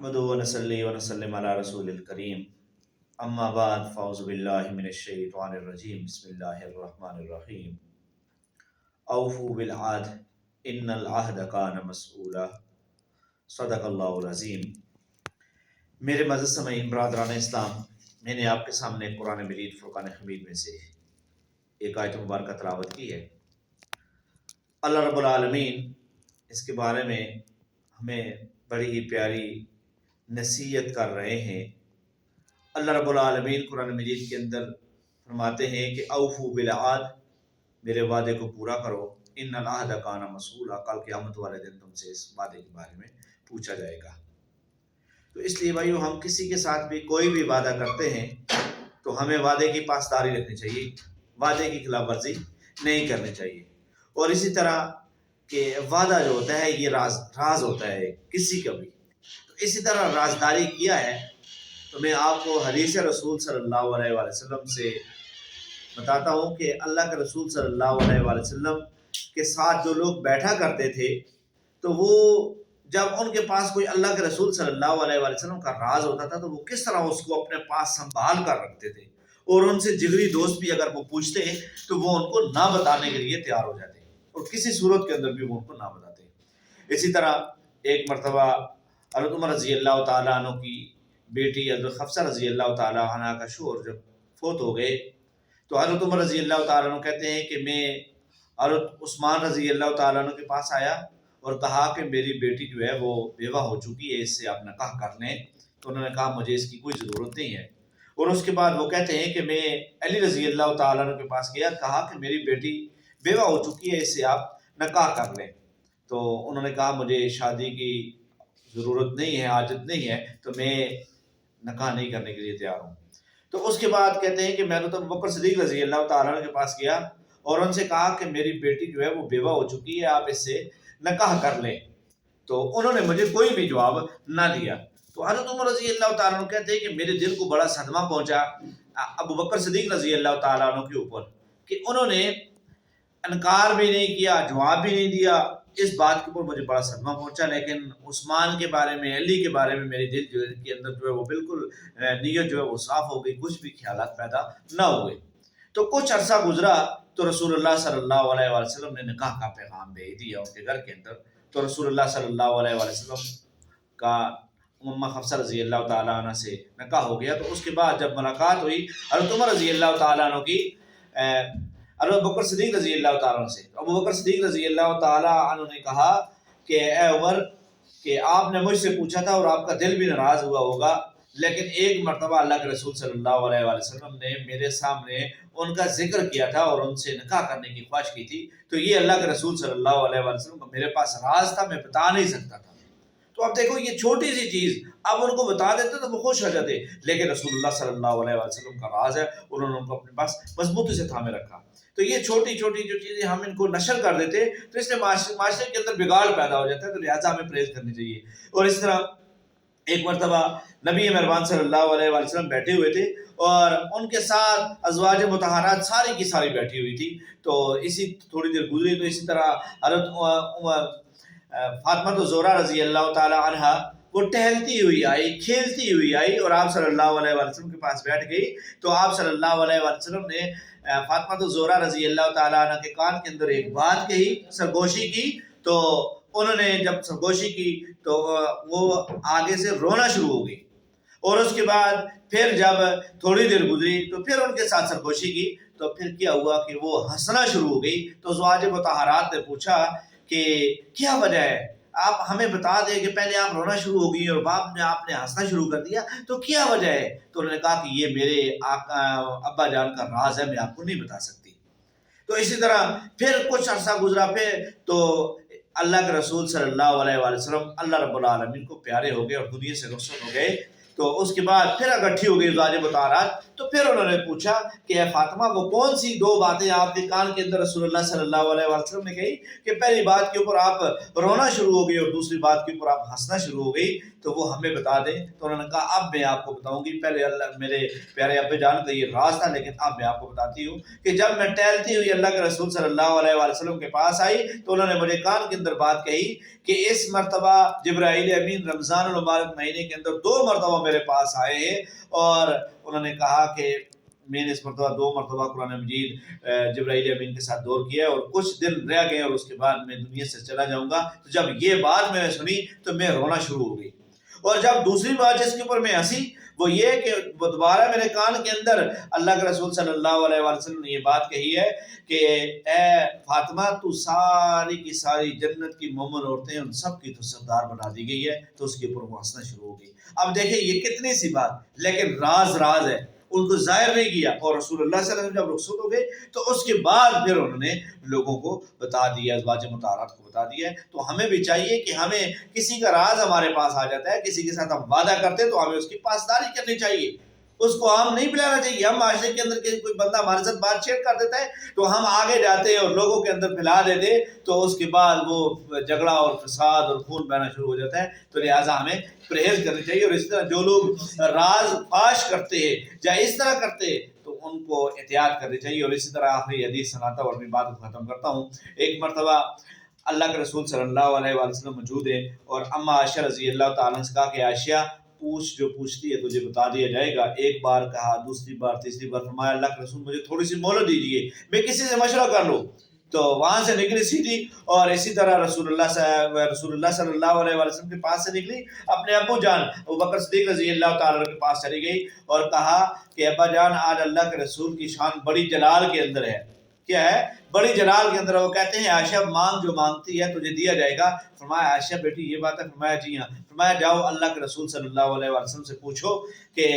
नहमदुहु व नसल्ली व नसल्लिम अला रसूलिल करीम अम्मा बाद फ़अऊज़ु बिल्लाहि मिनश शैतानिर रजीम बिस्मिल्लाहिर रहमानिर रहीम औफ़ू बिल अहद इन्नल अहद कान मसऊला सदक़ल्लाहुल अज़ीम। मेरे मज़ीद समईन बरादरान इस्लाम, मैंने आपके सामने कुरान मजीद फ़ुरक़ान हमीद में से एक आयत मुबारक तिलावत की है। अल्लाह रब्बुल आलमीन इसके बारे में हमें बड़ी ही प्यारी नसीहत कर रहे हैं। अल्लाह रब्बुल आलमीन कुरान मजीद के अंदर फरमाते हैं कि औफू बिल अहद, मेरे वादे को पूरा करो, इन्नल अहद कान मसूला, कल क़यामत वाले दिन तुमसे इस वादे के बारे में पूछा जाएगा। तो इसलिए भाइयों, हम किसी के साथ भी कोई भी वादा करते हैं तो हमें वादे की पासदारी रखनी चाहिए, वादे की खिलाफ वर्जी नहीं करनी चाहिए। और इसी तरह के वादा जो होता है ये राज होता है किसी का भी। तो इसी तरह राजदारी किया है तो मैं आपको हदीस रसूल सल्लल्लाहु अलैहि वसल्लम से बताता हूँ कि अल्लाह के रसूल सल्लल्लाहु अलैहि वसल्लम के साथ जो लोग बैठा करते थे, तो वो जब उनके पास कोई अल्लाह के रसूल सल्लल्लाहु अलैहि वसल्लम का राज होता था तो वो किस तरह उसको अपने पास संभाल कर रखते थे, और उनसे जिगरी दोस्त भी अगर वो पूछते तो वो उनको ना बताने के लिए तैयार हो जाते और किसी सूरत के अंदर भी वो उनको ना बताते। इसी तरह एक मरतबा हज़रत उमर रज़ी अल्लाह तआला अन्हु की बेटी हज़रत हफ्सा रज़ी अल्लाह तआला अन्हा का शौहर जब फोत हो गए तो हज़रत उमर रज़ी अल्लाह तआला अन्हु कहते हैं कि मैं हज़रत उस्मान रज़ी अल्लाह तआला अन्हु के पास आया और कहा कि मेरी बेटी जो है वो बेवा हो चुकी है, इससे आप निकाह कर लें। तो उन्होंने कहा मुझे इसकी कोई ज़रूरत नहीं है। और उसके बाद वो कहते हैं कि मैं अली रज़ी अल्लाह तआला अन्हु के पास गया, कहा कि मेरी बेटी बेवा हो चुकी है, इससे आप निकाह कर लें। तो उन्होंने कहा मुझे शादी की ज़रूरत नहीं है, आदत नहीं है, तो मैं निकाह नहीं करने के लिए तैयार हूँ। तो उसके बाद कहते हैं कि मैंने तो अबू बकर सिद्दीक़ रज़ी अल्लाह तआला अन्हु के पास गया और उनसे कहा कि मेरी बेटी जो है वो बेवा हो चुकी है, आप इससे निकाह कर लें। तो उन्होंने मुझे कोई भी जवाब ना दिया। तो हज़रत उमर रज़ी अल्लाह तआला अन्हु कहते हैं कि मेरे दिल को बड़ा सदमा पहुंचा अबू बकर सिद्दीक़ रज़ी अल्लाह तआला अन्हु के ऊपर कि उन्होंने इनकार भी नहीं किया, जवाब भी नहीं दिया। इस बात के ऊपर मुझे बड़ा सदमा पहुंचा। लेकिन उस्मान के बारे में, अली के बारे में मेरे दिल जो के अंदर जो है वो बिल्कुल नीयत जो है वो साफ हो गई, कुछ भी ख्यालात पैदा ना हुए। तो कुछ अरसा गुजरा तो रसूलुल्लाह सल्लल्लाहु अलैहि वसल्लम ने निकाह का पैगाम भेज दिया उनके घर के अंदर। तो रसूलुल्लाह सल्लल्लाहु अलैहि वसल्लम का उम्मा हफ्सा रज़ी अल्लाह तआला अन्हा से निकाह हो गया। तो उसके बाद जब मुलाकात हुई हज़रत उमर रज़ी अल्लाह तआला अन्हु की अबू बकर सिद्दीक़ रज़ी अल्लाह तआला अन्हु से, अबू बकर सिद्दीक़ रज़ी अल्लाह तआला अन्हु ने कहा कि ए उमर, कि आपने मुझसे पूछा था और आपका दिल भी नाराज़ हुआ होगा, लेकिन एक मरतबा अल्लाह के रसूल सल्लल्लाहु अलैहि वसल्लम ने मेरे सामने उनका जिक्र किया था और उनसे निकाह करने की ख्वाहिश की थी। तो ये अल्लाह के रसूल सल्लल्लाहु अलैहि वसल्लम का मेरे पास राज था, मैं बता नहीं सकता था। तो अब देखो ये छोटी सी चीज़ अब उनको बता देते तो वो खुश हो जाते, लेकिन रसूलुल्लाह सल्लल्लाहु अलैहि वसल्लम का राज है, उन्होंने उनको अपने पास मजबूती से थामे रखा। तो ये छोटी छोटी जो चीज़ें हम इनको नशर कर देते तो इससे माशरे के अंदर बिगाड़ पैदा हो जाता है। तो लिहाजा हमें परहेज करनी चाहिए। और इस तरह एक मरतबा नबी मेहरबान सल्लल्लाहु अलैहि वसल्लम बैठे हुए थे और उनके साथ अज़वाज मुतहरात सारी की सारी बैठी हुई थी। तो इसी थोड़ी देर गुजरी तो इसी तरह हज़रत फातिमा तो ज़ोहरा रज़ी अल्लाह तआला अन्हा वो टहलती हुई आई, खेलती हुई आई और आप सल्लल्लाहु अलैहि वसल्लम के पास बैठ गई। तो आप सल्लल्लाहु अलैहि वसल्लम ने फातिमा तो ज़ोहरा रज़ी अल्लाह तआला अन्हा के कान के अंदर एक बात कही, सरगोशी की। तो उन्होंने जब सरगोशी की तो वो आगे से रोना शुरू हो गई और उसके बाद फिर जब थोड़ी देर गुजरी तो फिर उनके साथ सरगोशी की। तो फिर क्या हुआ कि वो हंसना शुरू हो गई। तो अज़वाज मुतहरात ने पूछा कि क्या वजह है, आप हमें बता दें कि पहले आप रोना शुरू हो गई और बाद में आपने हंसना शुरू कर दिया, तो क्या वजह है। तो उन्होंने कहा कि ये मेरे अब्बा जान का राज है, मैं आपको नहीं बता सकती। तो इसी तरह फिर कुछ अरसा गुजरा, फिर तो अल्लाह के रसूल सल्लल्लाहु अलैहि वसल्लम अल्लाह रब्बुल आलमीन को प्यारे हो गए और दुनिया से रुखसत हो गए। तो उसके बाद फिर इकट्ठी हो गई अज़वाज मुतहरात। तो फिर उन्होंने पूछा कि फातिमा वो कौन सी दो बातें आपके कान के अंदर रसूलुल्लाह सल्लल्लाहु अलैहि वसल्लम ने कही कि पहली बात के ऊपर आप रोना शुरू हो गई और दूसरी बात के ऊपर आप हंसना शुरू हो गई। تو وہ ہمیں بتا دیں. تو انہوں نے کہا اب میں آپ کو بتاؤں گی. پہلے اللہ میرے پیارے ابا جان کا یہ راز تھا، لیکن اب میں آپ کو بتاتی ہوں کہ جب میں ٹہلتی ہوئی اللہ کے رسول صلی اللہ علیہ وآلہ وسلم کے پاس آئی تو انہوں نے مجھے کان کے اندر بات کہی کہ اس مرتبہ جبرائیل امین رمضان المبارک مہینے کے اندر 2 مرتبہ میرے پاس آئے ہیں، اور انہوں نے کہا کہ میں نے اس مرتبہ 2 مرتبہ قرآن مجید جبرائیل امین کے ساتھ دور کیا اور کچھ دن رہ گئے اور اس کے بعد میں دنیا سے چلا جاؤں گا. تو جب یہ بات میں نے سنی تو میں رونا شروع ہو گئی. اور جب دوسری بات جس کے اوپر میں ہنسی وہ یہ کہ وہ دوبارہ میرے کان کے اندر اللہ کے رسول صلی اللہ علیہ وآلہ وسلم نے یہ بات کہی ہے کہ اے فاطمہ تو ساری کی ساری جنت کی مومن عورتیں ان سب کی تو سردار بنا دی گئی ہے. تو اس کے اوپر وہ ہنسنا شروع ہو گئی. اب دیکھیں یہ کتنی سی بات، لیکن راز ہے، ان کو ظاہر نہیں کیا. اور رسول اللہ صلی اللہ علیہ وسلم جب رخصت ہو گئے تو اس کے بعد پھر انہوں نے لوگوں کو بتا دیا، ازواج مطہرات کو بتا دیا ہے. تو ہمیں بھی چاہیے کہ ہمیں کسی کا راز ہمارے پاس آ جاتا ہے، کسی کے ساتھ ہم وعدہ کرتے ہیں تو ہمیں اس کی پاسداری کرنی چاہیے، اس کو ہم نہیں پلانا چاہیے. ہم معاشرے کے اندر کوئی بندہ ہمارے ساتھ بات چیت کر دیتا ہے تو ہم آگے جاتے ہیں اور لوگوں کے اندر پھیلا دیتے، تو اس کے بعد وہ جھگڑا اور فساد اور خون بہنا شروع ہو جاتا ہے. تو لہٰذا ہمیں پرہیز کرنی چاہیے. اور اس طرح جو لوگ راز فاش کرتے ہیں یا اس طرح کرتے ہیں تو ان کو احتیاط کرنی چاہیے. اور اسی طرح آخری حدیث سناتا ہوں اور اپنی بات کو ختم کرتا ہوں. ایک مرتبہ اللہ کے رسول صلی اللہ علیہ وآلہ وسلم موجود ہیں اور اما عائشہ رضی اللہ تعالیٰ عنہ سے کہا کہ عائشہ پوچھ، جو پوچھتی ہے تجھے بتا دیا جائے گا. ایک بار کہا، دوسری بار، تیسری بار. فرمایا اللہ کے رسول مجھے تھوڑی سی مہلت دیجیے، میں کسی سے مشورہ کر لوں. تو وہاں سے نکلی سیدھی اور اسی طرح رسول اللہ صلی اللہ علیہ وسلم کے پاس سے نکلی، اپنے ابو جان ابوبکر صدیق رضی اللہ تعالیٰ کے پاس چلی گئی اور کہا کہ ابا جان آج اللہ کے رسول کی شان بڑی جلال کے اندر ہے. کیا ہے؟ بڑی جلال کے اندر. وہ کہتے ہیں عائشہ مانگ جو مانگتی ہے تجھے دیا جائے گا. فرمایا عائشہ بیٹی یہ بات ہے؟ فرمایا جی ہاں. فرمایا جاؤ اللہ کے رسول صلی اللہ علیہ وسلم سے پوچھو کہ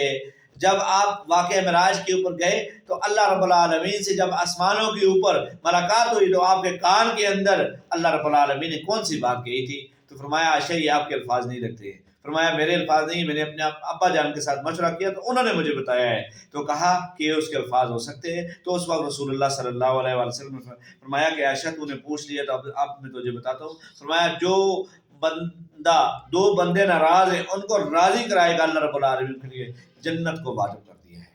جب آپ واقعہ معراج کے اوپر گئے تو اللہ رب العالمین سے جب آسمانوں کے اوپر ملاقات ہوئی تو آپ کے کان کے اندر اللہ رب العالمین نے کون سی بات کہی تھی؟ تو فرمایا عائشہ یہ آپ کے الفاظ نہیں لگتے. فرمایا میرے الفاظ نہیں، میں نے اپنے ابا جان کے ساتھ مشورہ کیا تو انہوں نے مجھے بتایا ہے. تو کہا کہ اس کے الفاظ ہو سکتے ہیں. تو اس وقت رسول اللہ صلی اللہ علیہ وسلم نے فرمایا کہ عائشہ تو نے پوچھ لیا تو اب میں تجھے بتاتا ہوں. فرمایا جو بندہ 2 بندے ناراض ہیں ان کو راضی کرائے گا اللہ رب العالمین کے لیے جنت کو واجب کر دیا ہے.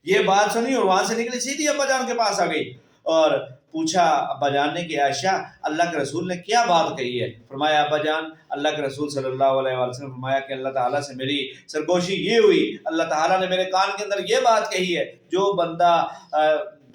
یہ بات سنی اور وہاں سے نکلی سیدھی ابا جان کے پاس آ گئی اور پوچھا ابا جان نے کہ عائشہ اللہ کے رسول نے کیا بات کہی ہے؟ فرمایا ابا جان اللہ کے رسول صلی اللہ علیہ وسلم فرمایا کہ اللہ تعالیٰ سے میری سرگوشی یہ ہوئی، اللہ تعالیٰ نے میرے کان کے اندر یہ بات کہی ہے جو بندہ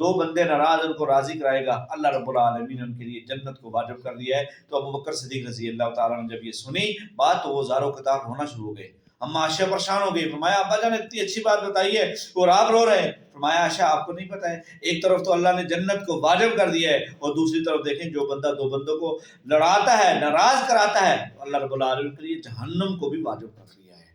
2 بندے ناراض ان کو راضی کرائے گا اللہ رب العالمین نے ان کے لیے جنت کو واجب کر دیا ہے. تو ابوبکر صدیق رضی اللہ تعالیٰ نے جب یہ سنی بات تو وہ زاروں قطار رونا شروع ہو گئے. اما عائشہ پریشان ہو گئی. فرمایا ابا جان اتنی اچھی بات بتائی ہے اور آپ رو رہے ہیں. فرمایا عائشہ آپ کو نہیں پتہ ہے ایک طرف تو اللہ نے جنت کو واجب کر دیا ہے اور دوسری طرف دیکھیں جو بندہ 2 بندوں کو لڑاتا ہے، ناراض کراتا ہے، اللہ رب العالمین کے لیے جہنم کو بھی واجب کر دیا ہے.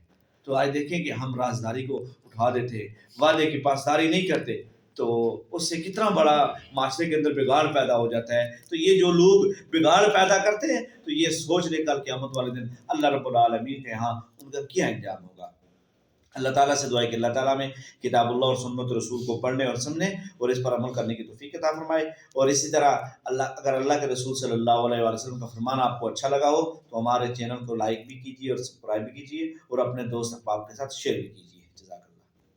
تو آج دیکھیں کہ ہم رازداری کو اٹھا دیتے، وعدے کی پاسداری نہیں کرتے تو اس سے کتنا بڑا معاشرے کے اندر بگاڑ پیدا ہو جاتا ہے. تو یہ جو لوگ بگاڑ پیدا کرتے ہیں تو یہ سوچ لے کل قیامت والے دن اللہ رب العالمین کے ہاں ان کا کیا انجام ہوگا. اللہ تعالیٰ سے دعا ہے کہ اللہ تعالیٰ میں کتاب اللہ اور سنت رسول کو پڑھنے اور سننے اور اس پر عمل کرنے کی توفیق عطا فرمائے. اور اسی طرح اگر اللہ کے رسول صلی اللہ علیہ وسلم کا فرمان آپ کو اچھا لگا ہو تو ہمارے چینل کو لائک بھی کیجیے اور سبسکرائب بھی کیجیے اور اپنے دوست احباب کے ساتھ شیئر بھی کیجیے. جزاک اللہ.